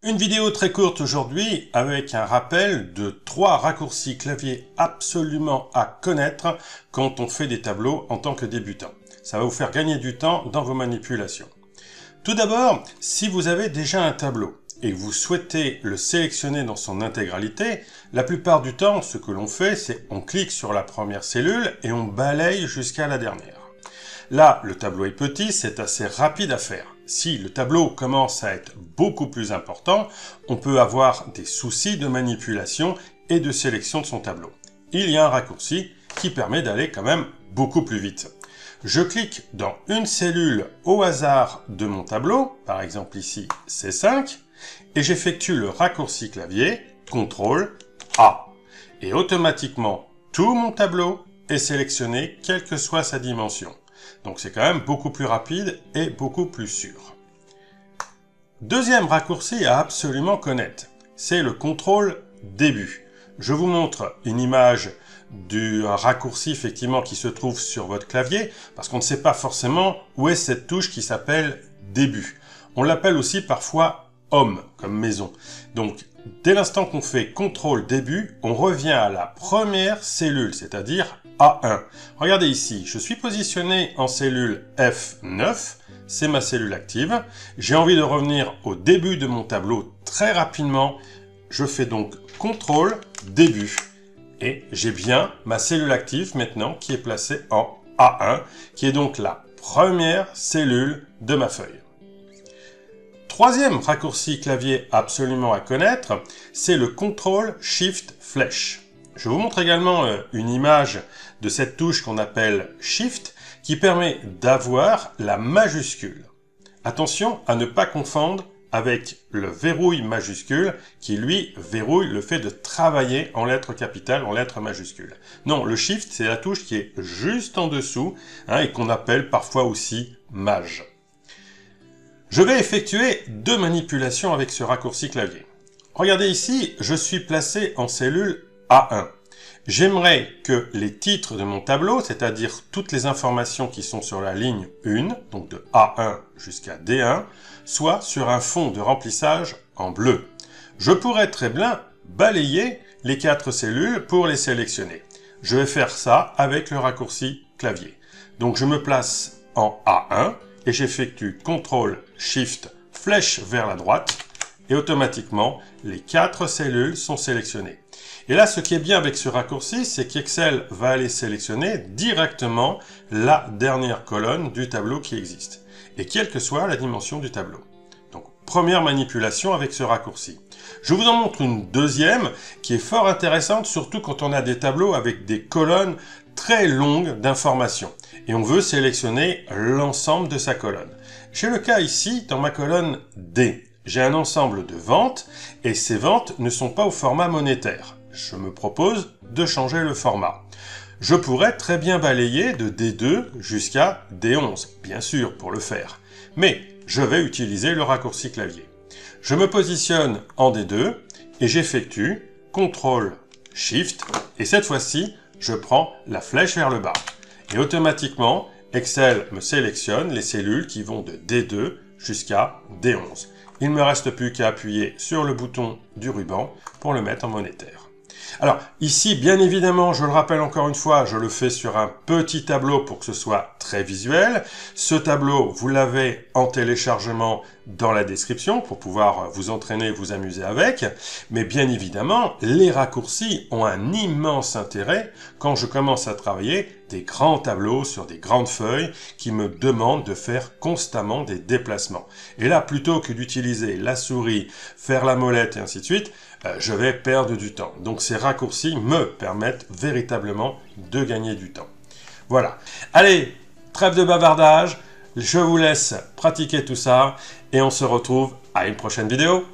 Une vidéo très courte aujourd'hui avec un rappel de 3 raccourcis clavier absolument à connaître quand on fait des tableaux en tant que débutant. Ça va vous faire gagner du temps dans vos manipulations. Tout d'abord, si vous avez déjà un tableau et que vous souhaitez le sélectionner dans son intégralité, la plupart du temps, ce que l'on fait, c'est on clique sur la première cellule et on balaye jusqu'à la dernière. Là, le tableau est petit, c'est assez rapide à faire. Si le tableau commence à être beaucoup plus important, on peut avoir des soucis de manipulation et de sélection de son tableau. Il y a un raccourci qui permet d'aller quand même beaucoup plus vite. Je clique dans une cellule au hasard de mon tableau, par exemple ici C5, et j'effectue le raccourci clavier CTRL-A. Et automatiquement, tout mon tableau est sélectionné, quelle que soit sa dimension. Donc c'est quand même beaucoup plus rapide et beaucoup plus sûr. Deuxième raccourci à absolument connaître, c'est le contrôle début. Je vous montre une image du raccourci effectivement qui se trouve sur votre clavier, parce qu'on ne sait pas forcément où est cette touche qui s'appelle début. On l'appelle aussi parfois home, comme maison. Donc dès l'instant qu'on fait contrôle début, on revient à la première cellule, c'est-à-dire A1. Regardez ici, je suis positionné en cellule F9, c'est ma cellule active. J'ai envie de revenir au début de mon tableau très rapidement. Je fais donc contrôle début. Et j'ai bien ma cellule active maintenant qui est placée en A1, qui est donc la première cellule de ma feuille. Troisième raccourci clavier absolument à connaître, c'est le contrôle Shift flèche. Je vous montre également une image de cette touche qu'on appelle Shift qui permet d'avoir la majuscule. Attention à ne pas confondre avec le verrouille majuscule qui lui verrouille le fait de travailler en lettres capitales, en lettres majuscules. Non, le Shift c'est la touche qui est juste en dessous et qu'on appelle parfois aussi Maj. Je vais effectuer 2 manipulations avec ce raccourci clavier. Regardez ici, je suis placé en cellule A1. J'aimerais que les titres de mon tableau, c'est-à-dire toutes les informations qui sont sur la ligne 1, donc de A1 jusqu'à D1, soient sur un fond de remplissage en bleu. Je pourrais très bien balayer les 4 cellules pour les sélectionner. Je vais faire ça avec le raccourci clavier. Donc je me place en A1 et j'effectue CTRL SHIFT flèche vers la droite et automatiquement les 4 cellules sont sélectionnées. Et là, ce qui est bien avec ce raccourci, c'est qu'Excel va aller sélectionner directement la dernière colonne du tableau qui existe, et quelle que soit la dimension du tableau. Donc, première manipulation avec ce raccourci. Je vous en montre une deuxième qui est fort intéressante, surtout quand on a des tableaux avec des colonnes très longues d'informations, et on veut sélectionner l'ensemble de sa colonne. J'ai le cas ici dans ma colonne D. J'ai un ensemble de ventes, et ces ventes ne sont pas au format monétaire. Je me propose de changer le format. Je pourrais très bien balayer de D2 jusqu'à D11, bien sûr, pour le faire. Mais je vais utiliser le raccourci clavier. Je me positionne en D2 et j'effectue CTRL SHIFT et cette fois-ci, je prends la flèche vers le bas. Et automatiquement, Excel me sélectionne les cellules qui vont de D2 jusqu'à D11. Il ne me reste plus qu'à appuyer sur le bouton du ruban pour le mettre en monétaire. Alors ici, bien évidemment, je le rappelle encore une fois, je le fais sur un petit tableau pour que ce soit très visuel. Ce tableau, vous l'avez en téléchargement dans la description pour pouvoir vous entraîner, vous amuser avec. Mais bien évidemment, les raccourcis ont un immense intérêt quand je commence à travailler des grands tableaux sur des grandes feuilles qui me demandent de faire constamment des déplacements. Et là, plutôt que d'utiliser la souris, faire la molette et ainsi de suite, je vais perdre du temps. Donc ces raccourcis me permettent véritablement de gagner du temps. Voilà. Allez, trêve de bavardage. Je vous laisse pratiquer tout ça et on se retrouve à une prochaine vidéo.